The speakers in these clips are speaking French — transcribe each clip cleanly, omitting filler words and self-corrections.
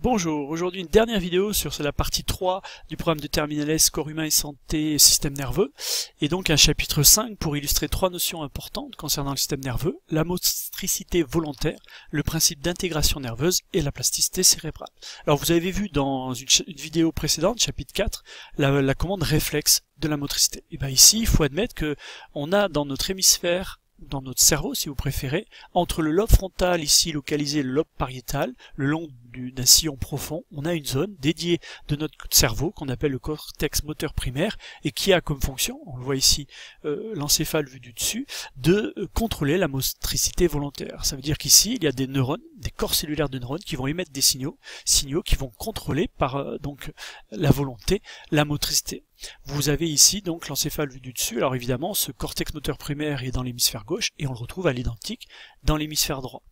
Bonjour, aujourd'hui une dernière vidéo sur la partie 3 du programme de Terminal S, corps humain et santé, système nerveux, et donc un chapitre 5 pour illustrer trois notions importantes concernant le système nerveux, la motricité volontaire, le principe d'intégration nerveuse et la plasticité cérébrale. Alors vous avez vu dans une vidéo précédente, chapitre 4, la commande réflexe de la motricité. Et bien ici, il faut admettre que on a dans notre hémisphère, dans notre cerveau si vous préférez, entre le lobe frontal ici localisé et le lobe pariétal, le long d'un sillon profond, on a une zone dédiée de notre cerveau qu'on appelle le cortex moteur primaire et qui a comme fonction, on le voit ici, l'encéphale vu du dessus, de contrôler la motricité volontaire. Ça veut dire qu'ici il y a des neurones, des corps cellulaires de neurones qui vont émettre des signaux qui vont contrôler par donc la volonté, la motricité. Vous avez ici donc l'encéphale vu du dessus. Alors évidemment, ce cortex moteur primaire est dans l'hémisphère gauche et on le retrouve à l'identique dans l'hémisphère droit.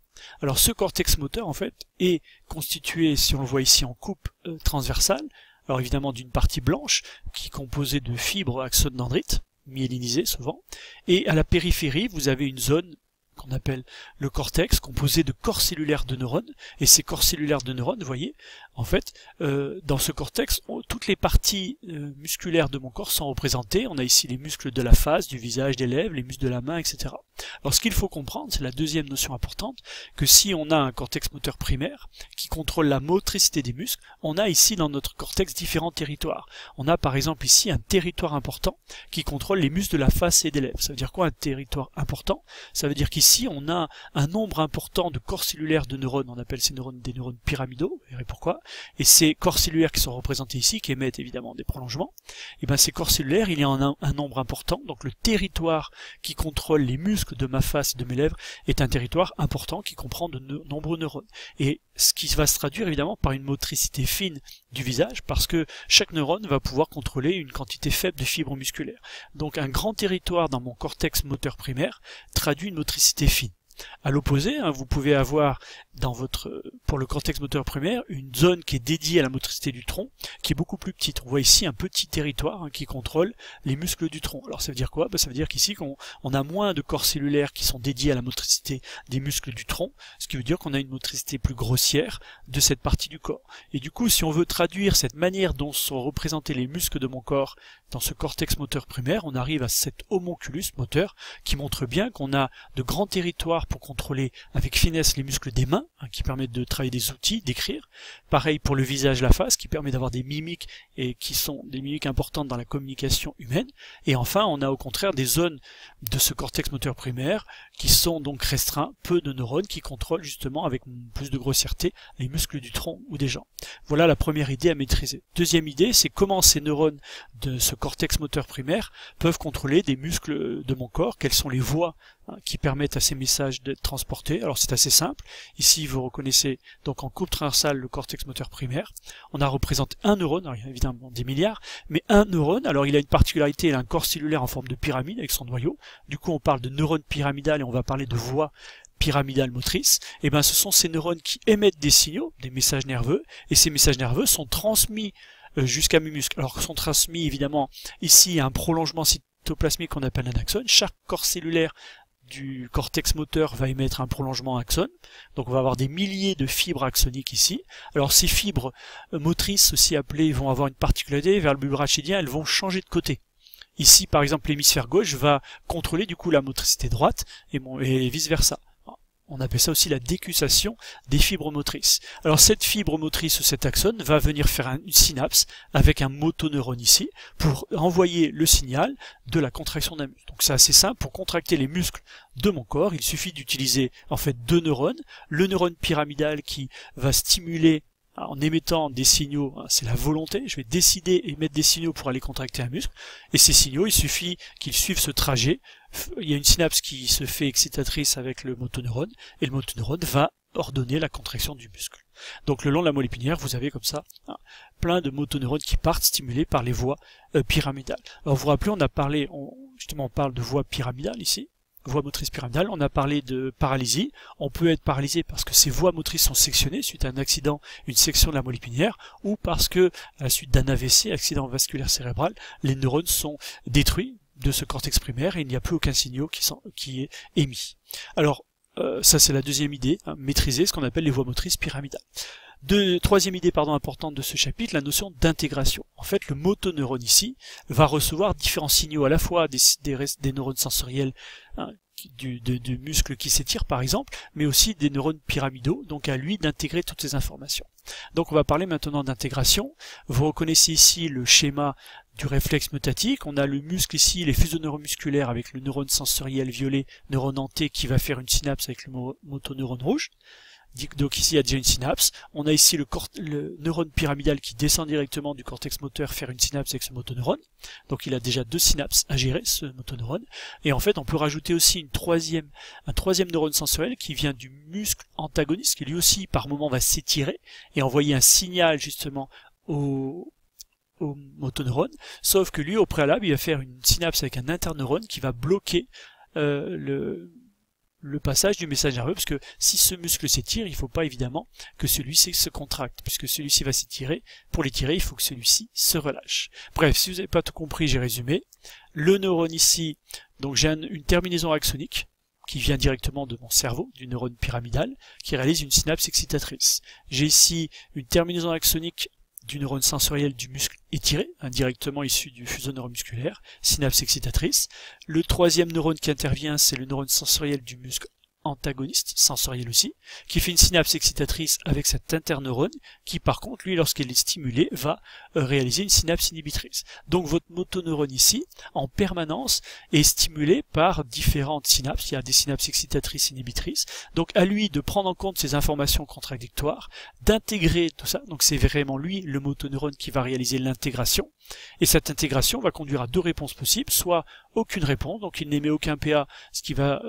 Alors ce cortex moteur en fait est constitué, si on le voit ici en coupe transversale, alors évidemment d'une partie blanche qui est composée de fibres axones dendrites, myélinisées souvent, et à la périphérie vous avez une zone qu'on appelle le cortex, composé de corps cellulaires de neurones, et ces corps cellulaires de neurones, vous voyez, en fait, dans ce cortex, toutes les parties musculaires de mon corps sont représentées. On a ici les muscles de la face, du visage, des lèvres, les muscles de la main, etc. Alors ce qu'il faut comprendre, c'est la deuxième notion importante, que si on a un cortex moteur primaire qui contrôle la motricité des muscles, on a ici dans notre cortex différents territoires. On a par exemple ici un territoire important qui contrôle les muscles de la face et des lèvres. Ça veut dire quoi un territoire important? Ça veut dire qu'ici on a un nombre important de corps cellulaires de neurones, on appelle ces neurones des neurones pyramidaux, vous verrez pourquoi, et ces corps cellulaires qui sont représentés ici, qui émettent évidemment des prolongements, et bien ces corps cellulaires, il y en a un nombre important, donc le territoire qui contrôle les muscles de ma face et de mes lèvres est un territoire important qui comprend de nombreux neurones. Et ce qui va se traduire évidemment par une motricité fine du visage, parce que chaque neurone va pouvoir contrôler une quantité faible de fibres musculaires. Donc un grand territoire dans mon cortex moteur primaire traduit une motricité fine. À l'opposé, vous pouvez avoir pour le cortex moteur primaire une zone qui est dédiée à la motricité du tronc, qui est beaucoup plus petite. On voit ici un petit territoire qui contrôle les muscles du tronc. Alors ça veut dire quoi? Ça veut dire qu'ici on a moins de corps cellulaires qui sont dédiés à la motricité des muscles du tronc, ce qui veut dire qu'on a une motricité plus grossière de cette partie du corps. Et du coup, si on veut traduire cette manière dont sont représentés les muscles de mon corps dans ce cortex moteur primaire, on arrive à cet homonculus moteur qui montre bien qu'on a de grands territoires pour contrôler avec finesse les muscles des mains, qui permettent de travailler des outils, d'écrire. Pareil pour le visage, la face, qui permet d'avoir des mimiques et qui sont des mimiques importantes dans la communication humaine. Et enfin, on a au contraire des zones de ce cortex moteur primaire qui sont donc restreints, peu de neurones qui contrôlent justement avec plus de grossièreté les muscles du tronc ou des jambes. Voilà la première idée à maîtriser. Deuxième idée, c'est comment ces neurones de ce cortex moteur primaire peuvent contrôler des muscles de mon corps, quelles sont les voies qui permettent à ces messages d'être transportés. Alors c'est assez simple. Ici vous reconnaissez donc en coupe transversale le cortex moteur primaire. On a représenté un neurone, alors il y a évidemment des milliards, mais un neurone, alors il a une particularité, il a un corps cellulaire en forme de pyramide avec son noyau. Du coup on parle de neurone pyramidal et on va parler de voie pyramidale motrice. Et bien ce sont ces neurones qui émettent des signaux, des messages nerveux, et ces messages nerveux sont transmis jusqu'à mes muscles. Alors sont transmis évidemment ici à un prolongement cytoplasmique qu'on appelle un axone. Chaque corps cellulaire du cortex moteur va émettre un prolongement axone, donc on va avoir des milliers de fibres axoniques ici. Alors ces fibres motrices aussi appelées vont avoir une particularité, vers le bulbe rachidien elles vont changer de côté. Ici par exemple l'hémisphère gauche va contrôler du coup la motricité droite et vice versa. On appelle ça aussi la décussation des fibres motrices. Alors cette fibre motrice ou cet axone va venir faire une synapse avec un motoneurone ici pour envoyer le signal de la contraction d'un muscle. Donc c'est assez simple, pour contracter les muscles de mon corps, il suffit d'utiliser en fait deux neurones. Le neurone pyramidal qui va stimuler en émettant des signaux, c'est la volonté, je vais décider et émettre des signaux pour aller contracter un muscle, et ces signaux, il suffit qu'ils suivent ce trajet, il y a une synapse qui se fait excitatrice avec le motoneurone, et le motoneurone va ordonner la contraction du muscle. Donc le long de la moelle épinière, vous avez comme ça plein de motoneurones qui partent stimulés par les voies pyramidales. Alors vous vous rappelez, on parle de voie pyramidale ici, voie motrice pyramidale, on a parlé de paralysie. On peut être paralysé parce que ces voies motrices sont sectionnées suite à un accident, une section de la moelle épinière, ou parce que, à la suite d'un AVC, accident vasculaire cérébral, les neurones sont détruits de ce cortex primaire et il n'y a plus aucun signal qui est émis. Alors, ça c'est la deuxième idée, maîtriser ce qu'on appelle les voies motrices pyramidales. Troisième idée importante de ce chapitre, la notion d'intégration. En fait, le motoneurone ici va recevoir différents signaux, à la fois des neurones sensoriels, hein, du muscle qui s'étire par exemple, mais aussi des neurones pyramidaux, donc à lui d'intégrer toutes ces informations. Donc on va parler maintenant d'intégration. Vous reconnaissez ici le schéma du réflexe myotatique. On a le muscle ici, les fuseaux neuromusculaires avec le neurone sensoriel violet, neurone hanté qui va faire une synapse avec le motoneurone rouge. Donc ici il y a déjà une synapse. On a ici le neurone pyramidal qui descend directement du cortex moteur faire une synapse avec ce motoneurone. Donc il a déjà 2 synapses à gérer, ce motoneurone. Et en fait on peut rajouter aussi un troisième neurone sensoriel qui vient du muscle antagoniste, qui lui aussi par moment va s'étirer et envoyer un signal justement au motoneurone. Sauf que lui au préalable il va faire une synapse avec un interneurone qui va bloquer le passage du message nerveux, parce que si ce muscle s'étire, il ne faut pas évidemment que celui-ci se contracte, puisque celui-ci va s'étirer. Pour l'étirer, il faut que celui-ci se relâche. Bref, si vous n'avez pas tout compris, j'ai résumé. Le neurone ici, donc j'ai une terminaison axonique qui vient directement de mon cerveau, du neurone pyramidal, qui réalise une synapse excitatrice. J'ai ici une terminaison axonique du neurone sensoriel du muscle étiré, indirectement issu du fuseau neuromusculaire, synapse excitatrice. Le troisième neurone qui intervient, c'est le neurone sensoriel du muscle antagoniste, sensoriel aussi, qui fait une synapse excitatrice avec cet interneurone, qui par contre, lui, lorsqu'il est stimulé, va réaliser une synapse inhibitrice. Donc votre motoneurone ici, en permanence, est stimulé par différentes synapses. Il y a des synapses excitatrices, inhibitrices. Donc à lui de prendre en compte ces informations contradictoires, d'intégrer tout ça. Donc c'est vraiment lui, le motoneurone, qui va réaliser l'intégration. Et cette intégration va conduire à 2 réponses possibles, soit aucune réponse, donc il n'émet aucun PA, ce qui va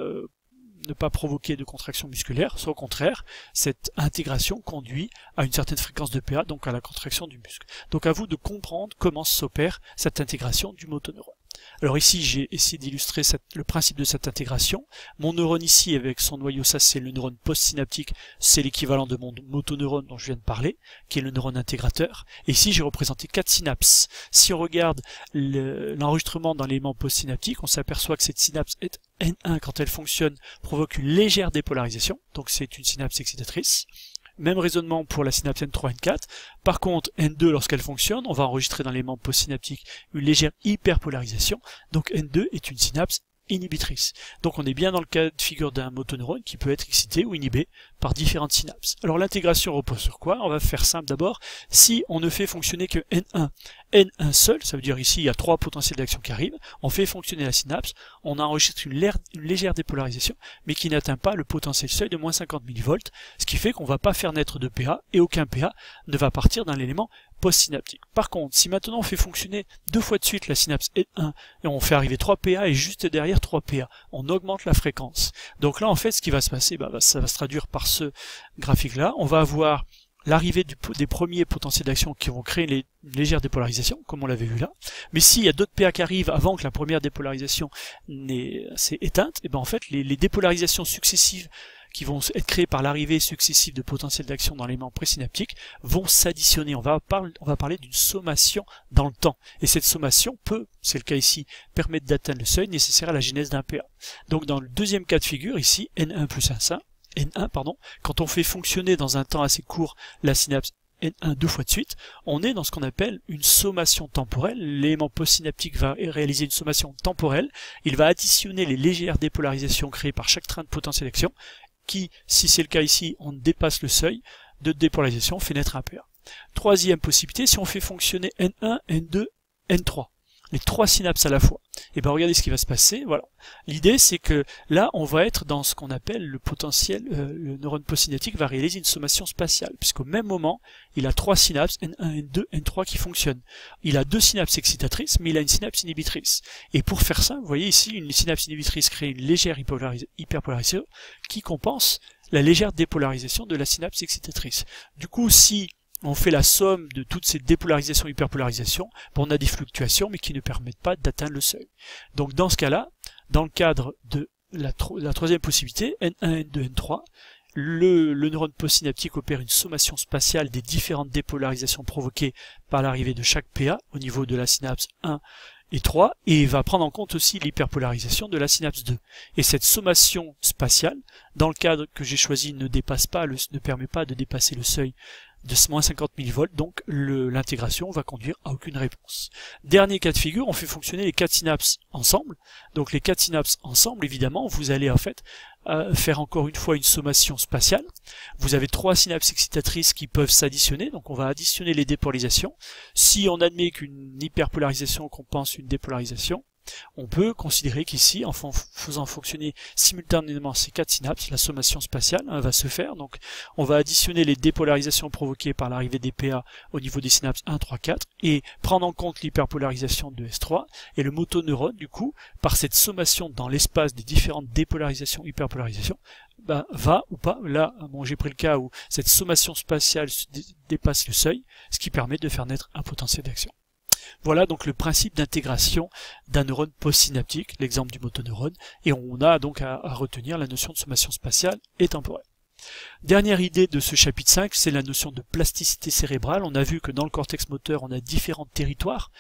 ne pas provoquer de contraction musculaire, soit au contraire, cette intégration conduit à une certaine fréquence de PA, donc à la contraction du muscle. Donc à vous de comprendre comment s'opère cette intégration du motoneurone. Alors ici, j'ai essayé d'illustrer le principe de cette intégration. Mon neurone ici, avec son noyau, ça c'est le neurone postsynaptique, c'est l'équivalent de mon motoneurone dont je viens de parler, qui est le neurone intégrateur. Et ici, j'ai représenté 4 synapses. Si on regarde l'enregistrement dans l'élément postsynaptique, on s'aperçoit que cette synapse N1, quand elle fonctionne, provoque une légère dépolarisation, donc c'est une synapse excitatrice. Même raisonnement pour la synapse N3, N4. Par contre, N2, lorsqu'elle fonctionne, on va enregistrer dans l'élément postsynaptique une légère hyperpolarisation. Donc N2 est une synapse inhibitrice. Donc on est bien dans le cas de figure d'un motoneurone qui peut être excité ou inhibé par différentes synapses. Alors l'intégration repose sur quoi? On va faire simple d'abord. Si on ne fait fonctionner que N1 seul, ça veut dire ici il y a 3 potentiels d'action qui arrivent, on fait fonctionner la synapse, on enregistre une légère dépolarisation, mais qui n'atteint pas le potentiel seuil de moins 50 mV, ce qui fait qu'on ne va pas faire naître de PA, et aucun PA ne va partir d'un élément postsynaptique. Par contre, si maintenant on fait fonctionner 2 fois de suite la synapse N1 et on fait arriver 3 PA et juste derrière 3 PA, on augmente la fréquence. Donc là en fait ce qui va se passer, ça va se traduire par ce graphique là, on va avoir l'arrivée des premiers potentiels d'action qui vont créer une légère dépolarisation, comme on l'avait vu là. Mais s'il y a d'autres PA qui arrivent avant que la première dépolarisation s'est éteinte, et en fait les dépolarisations successives qui vont être créées par l'arrivée successive de potentiels d'action dans l'élément présynaptique vont s'additionner. On va parler d'une sommation dans le temps. Et cette sommation peut, c'est le cas ici, permettre d'atteindre le seuil nécessaire à la genèse d'un PA. Donc dans le deuxième cas de figure, ici, N1 plus N1, quand on fait fonctionner dans un temps assez court la synapse N1 2 fois de suite, on est dans ce qu'on appelle une sommation temporelle. L'élément postsynaptique va réaliser une sommation temporelle. Il va additionner les légères dépolarisations créées par chaque train de potentiel d'action qui, si c'est le cas ici, on dépasse le seuil de dépolarisation, on fait naître un PA. Troisième possibilité, si on fait fonctionner N1, N2, N3, les 3 synapses à la fois, et regardez ce qui va se passer, voilà. L'idée c'est que là on va être dans ce qu'on appelle le potentiel, le neurone postsynaptique va réaliser une sommation spatiale, puisqu'au même moment, il a 3 synapses, N1, N2, N3 qui fonctionnent. Il a 2 synapses excitatrices, mais il a une synapse inhibitrice. Et pour faire ça, vous voyez ici, une synapse inhibitrice crée une légère hyperpolarisation qui compense la légère dépolarisation de la synapse excitatrice. Du coup, si on fait la somme de toutes ces dépolarisations et hyperpolarisations, on a des fluctuations mais qui ne permettent pas d'atteindre le seuil. Donc dans ce cas-là, dans le cadre de la troisième possibilité, N1, N2, N3, le neurone postsynaptique opère une sommation spatiale des différentes dépolarisations provoquées par l'arrivée de chaque PA au niveau de la synapse 1 et 3, et va prendre en compte aussi l'hyperpolarisation de la synapse 2. Et cette sommation spatiale, dans le cadre que j'ai choisi, ne permet pas de dépasser le seuil de moins 50 millivolts, donc l'intégration va conduire à aucune réponse. Dernier cas de figure, on fait fonctionner les 4 synapses ensemble. Donc les 4 synapses ensemble, évidemment, vous allez en fait faire encore une fois une sommation spatiale. Vous avez 3 synapses excitatrices qui peuvent s'additionner, donc on va additionner les dépolarisations. Si on admet qu'une hyperpolarisation compense une dépolarisation, on peut considérer qu'ici, en faisant fonctionner simultanément ces 4 synapses, la sommation spatiale va se faire. Donc on va additionner les dépolarisations provoquées par l'arrivée des PA au niveau des synapses 1, 3, 4 et prendre en compte l'hyperpolarisation de S3, et le motoneurone, du coup, par cette sommation dans l'espace des différentes dépolarisations, hyperpolarisations, va ou pas, là bon, j'ai pris le cas où cette sommation spatiale dépasse le seuil, ce qui permet de faire naître un potentiel d'action. Voilà donc le principe d'intégration d'un neurone postsynaptique, l'exemple du motoneurone, et on a donc à retenir la notion de sommation spatiale et temporelle. Dernière idée de ce chapitre 5, c'est la notion de plasticité cérébrale. On a vu que dans le cortex moteur, on a différents territoires,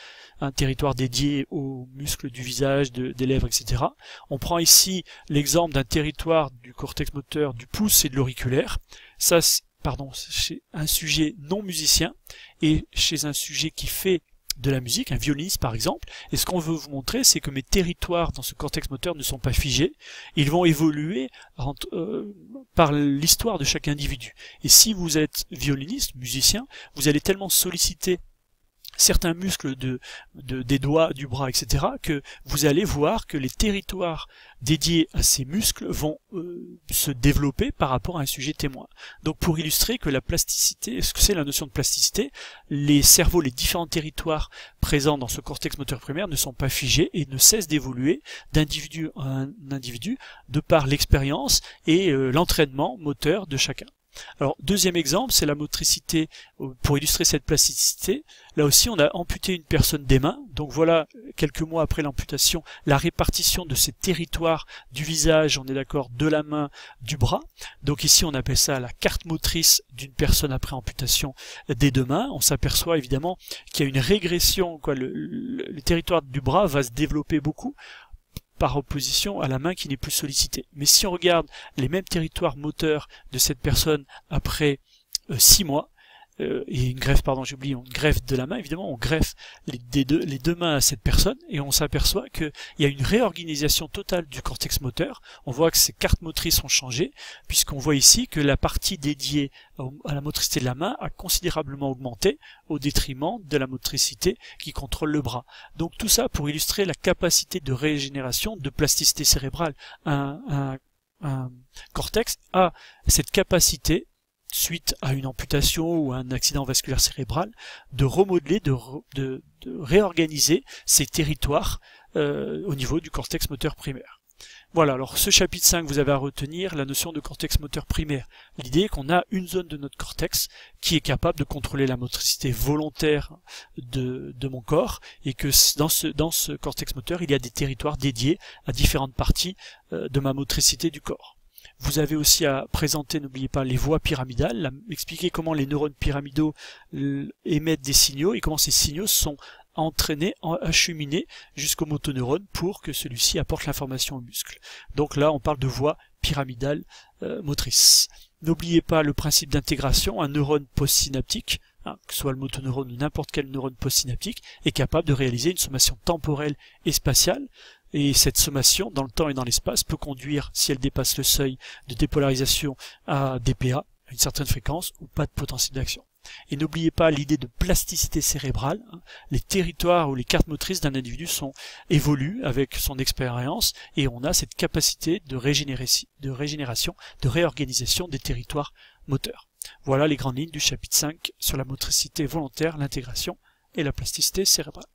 un territoire dédié aux muscles du visage, des lèvres, etc. On prend ici l'exemple d'un territoire du cortex moteur du pouce et de l'auriculaire. Ça, chez un sujet non musicien et chez un sujet qui fait de la musique, un violoniste par exemple, et ce qu'on veut vous montrer, c'est que mes territoires dans ce cortex moteur ne sont pas figés, ils vont évoluer par l'histoire de chaque individu. Et si vous êtes violoniste, musicien, vous allez tellement solliciter certains muscles des doigts, du bras, etc., que vous allez voir que les territoires dédiés à ces muscles vont se développer par rapport à un sujet témoin. Donc pour illustrer que la plasticité, ce que c'est la notion de plasticité, les cerveaux, les différents territoires présents dans ce cortex moteur primaire ne sont pas figés et ne cessent d'évoluer d'individu à un individu de par l'expérience et l'entraînement moteur de chacun. Alors, deuxième exemple, c'est la motricité. Pour illustrer cette plasticité, là aussi on a amputé une personne des mains, donc voilà, quelques mois après l'amputation, la répartition de ces territoires du visage, on est d'accord, de la main, du bras. Donc ici on appelle ça la carte motrice d'une personne après amputation des 2 mains. On s'aperçoit évidemment qu'il y a une régression, quoi, le territoire du bras va se développer beaucoup, par opposition à la main qui n'est plus sollicitée. Mais si on regarde les mêmes territoires moteurs de cette personne après 6 mois, et une greffe, pardon, j'ai oublié, une greffe de la main, évidemment, on greffe les deux mains à cette personne, et on s'aperçoit qu'il y a une réorganisation totale du cortex moteur. On voit que ces cartes motrices ont changé, puisqu'on voit ici que la partie dédiée à la motricité de la main a considérablement augmenté, au détriment de la motricité qui contrôle le bras. Donc tout ça pour illustrer la capacité de régénération, de plasticité cérébrale. Un cortex a cette capacité, suite à une amputation ou à un accident vasculaire cérébral, de remodeler, de réorganiser ces territoires au niveau du cortex moteur primaire. Voilà, alors ce chapitre 5, vous avez à retenir la notion de cortex moteur primaire. L'idée est qu'on a une zone de notre cortex qui est capable de contrôler la motricité volontaire de mon corps, et que dans ce cortex moteur, il y a des territoires dédiés à différentes parties de ma motricité du corps. Vous avez aussi à présenter, n'oubliez pas, les voies pyramidales, expliquer comment les neurones pyramidaux émettent des signaux et comment ces signaux sont entraînés, acheminés jusqu'au motoneurone pour que celui-ci apporte l'information au muscle. Donc là, on parle de voies pyramidales motrices. N'oubliez pas le principe d'intégration, un neurone postsynaptique, que ce soit le motoneurone ou n'importe quel neurone postsynaptique, est capable de réaliser une sommation temporelle et spatiale. Et cette sommation, dans le temps et dans l'espace, peut conduire, si elle dépasse le seuil de dépolarisation, à des PA, à une certaine fréquence, ou pas de potentiel d'action. Et n'oubliez pas l'idée de plasticité cérébrale. Les territoires ou les cartes motrices d'un individu évoluent avec son expérience, et on a cette capacité de régénération, de réorganisation des territoires moteurs. Voilà les grandes lignes du chapitre 5 sur la motricité volontaire, l'intégration et la plasticité cérébrale.